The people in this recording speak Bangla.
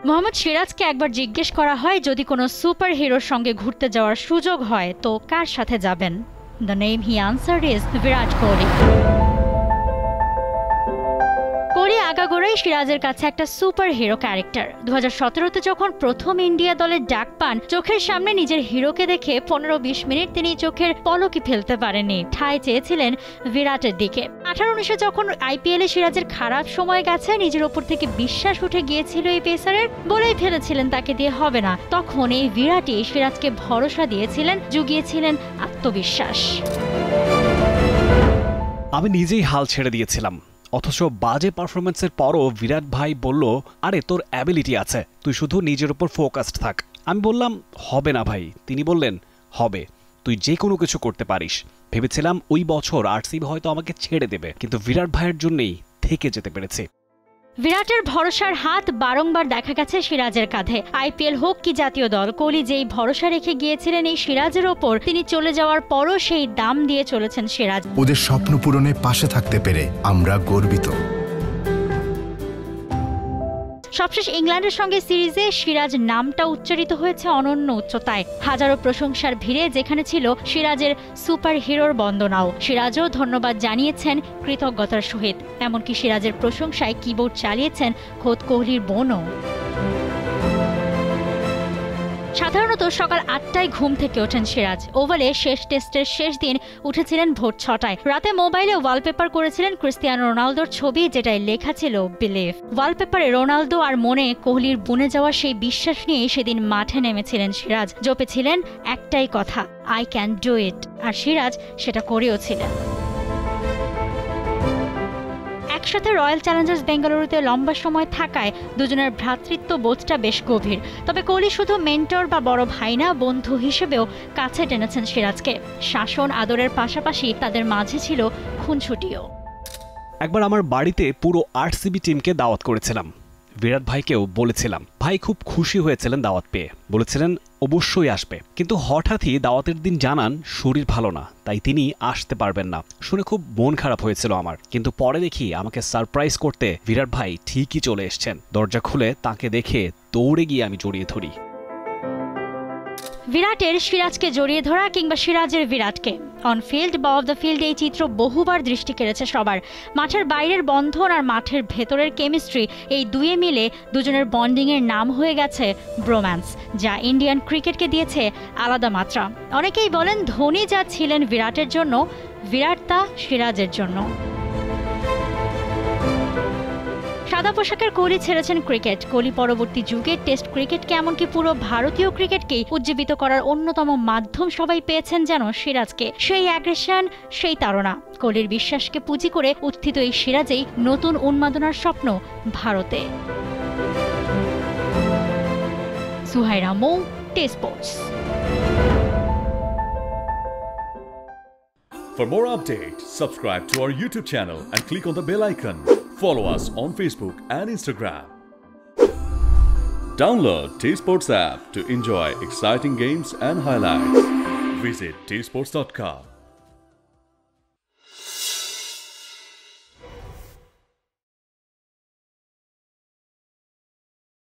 মোহাম্মদ সিরাজকে একবার জিজ্ঞেস করা হয় যদি কোনো সুপার হিরোর সঙ্গে ঘুরতে যাওয়ার সুযোগ হয় তো কার সাথে যাবেন? The name he answered is Virat Kohli. Kohli আগাগোড়াই সিরাজের কাছে একটা সুপার হিরো ক্যারেক্টার। 2017-তে যখন প্রথম ইন্ডিয়া দলের ডাক পান, চোখের সামনে নিজের হিরোকে দেখে 15-20 মিনিট তিনি চোখের পলকই ফেলতে পারেননি, ঠাঁই চেয়েছিলেন বিরাটের দিকে। 18-19-এ যখন আইপিএলে সিরাজের খারাপ সময় গেছে, নিজের ওপর থেকে বিশ্বাস উঠে গিয়েছিল এই পেসারের, বলেই ফেলেছিলেন তাকে দিয়ে হবে না। তখন এই বিরাটই সিরাজকে ভরসা দিয়েছিলেন, জুগিয়েছিলেন আত্মবিশ্বাস। আমি নিজেই হাল ছেড়ে দিয়েছিলাম, অথচ বাজে পারফরমেন্সের পরও বিরাট ভাই বলল, আরে তোর অ্যাবিলিটি আছে, তুই শুধু নিজের উপর ফোকাসড থাক। আমি বললাম হবে না ভাই। তিনি বললেন হবে, তুই যে কোনো কিছু করতে পারিস। ভেবেছিলাম ওই বছর আরসিবি হয়তো আমাকে ছেড়ে দেবে, কিন্তু বিরাট ভাইয়ের জন্যই থেকে যেতে পেরেছি। বিরাটের ভরসার হাত বারংবার দেখা গেছে সিরাজের কাঁধে। আইপিএল হোক কি জাতীয় দল, কোহলি যেই ভরসা রেখে গিয়েছিলেন এই সিরাজের ওপর, তিনি চলে যাওয়ার পরও সেই দাম দিয়ে চলেছেন সিরাজ। ওদের স্বপ্ন পূরণে পাশে থাকতে পেরে আমরা গর্বিত। সবশেষ ইংল্যান্ডের সঙ্গে সিরিজে সিরাজ নামটা উচ্চারিত হয়েছে অনন্য উচ্চতায়। হাজারো প্রশংসার ভিড়ে যেখানে ছিল সিরাজের সুপার হিরোর বন্দনাও। সিরাজও ধন্যবাদ জানিয়েছেন কৃতজ্ঞতার সহিত। এমনকি সিরাজের প্রশংসায় কিবোর্ড চালিয়েছেন খোদ কোহলির বোনও। সাধারণত সকাল 8টায় ঘুম থেকে ওঠেন সিরাজ। ওভালে শেষ টেস্টের শেষ দিন উঠেছিলেন ভোর 6টায়। রাতে মোবাইলে ওয়ালপেপার করেছিলেন ক্রিস্টিয়ানো রোনালদোর ছবি, যেটায় লেখা ছিল বিলিভ। ওয়ালপেপারে রোনালদো আর মনে কোহলির বুনে যাওয়া সেই বিশ্বাস নিয়ে সেদিন মাঠে নেমেছিলেন সিরাজ। জপেছিলেন একটাই কথা, আই ক্যান ডু ইট। আর সিরাজ সেটা করেও ছিলেন। একসাথে রয়্যাল চ্যালেঞ্জার্স বেঙ্গালুরুতে লম্বা সময় থাকায় দুজনের ভ্রাতৃত্ব বোধটা বেশ গভীর। তবে কোহলি শুধু মেন্টর বা বড় ভাই না, বন্ধু হিসেবেও কাছে টেনেছেন সিরাজকে। শাসন আদরের পাশাপাশি তাদের মাঝে ছিল খুনছুটিও। একবার আমার বাড়িতে পুরো আরসিবি টিমকে দাওয়াত করেছিলাম। বিরাট ভাইকেও বলেছিলাম। ভাই খুব খুশি হয়েছিলেন দাওয়াত পেয়ে, বলেছিলেন অবশ্যই আসবে। কিন্তু হঠাৎই দাওয়াতের দিন জানান শরীর ভালো না, তাই তিনি আসতে পারবেন না। শুনে খুব মন খারাপ হয়েছিল আমার। কিন্তু পরে দেখি আমাকে সারপ্রাইজ করতে বিরাট ভাই ঠিকই চলে এসছেন। দরজা খুলে তাকে দেখে দৌড়ে গিয়ে আমি জড়িয়ে ধরি। বিরাটের সিরাজকে জড়িয়ে ধরা কিংবা সিরাজের বিরাটকে, অন ফিল্ড বা অফ দ্য ফিল্ড এই চিত্র বহুবার দৃষ্টি কেড়েছে সবার। মাঠের বাইরের বন্ধন আর মাঠের ভেতরের কেমিস্ট্রি, এই দুয়ে মিলে দুজনের বন্ডিংয়ের নাম হয়ে গেছে ব্রোম্যান্স, যা ইন্ডিয়ান ক্রিকেটকে দিয়েছে আলাদা মাত্রা। অনেকেই বলেন ধোনি যা ছিলেন বিরাটের জন্য, বিরাট তা সিরাজের জন্য। সাদা পোশাকের কোহলি ছেড়েছেন ক্রিকেট। কোহলি পরবর্তী যুগে টেস্ট ক্রিকেটকে, এমনকি পুরো ভারতীয় ক্রিকেটকেই উজ্জীবিত করার অন্যতম মাধ্যম সবাই পেয়েছেন যেন সিরাজকে। সেই অ্যাগ্রেশন, সেই তাড়না, কোহলির বিশ্বাসকে পুঁজি করে উত্থিত এই সিরাজেই নতুন উন্মাদনার স্বপ্ন ভারতে। সুহাইরা মৌ, T Sports. For more updates, subscribe to our YouTube channel and click on the bell icon. Follow us on Facebook and Instagram. Download T Sports app to enjoy exciting games and highlights. Visit tsports.com.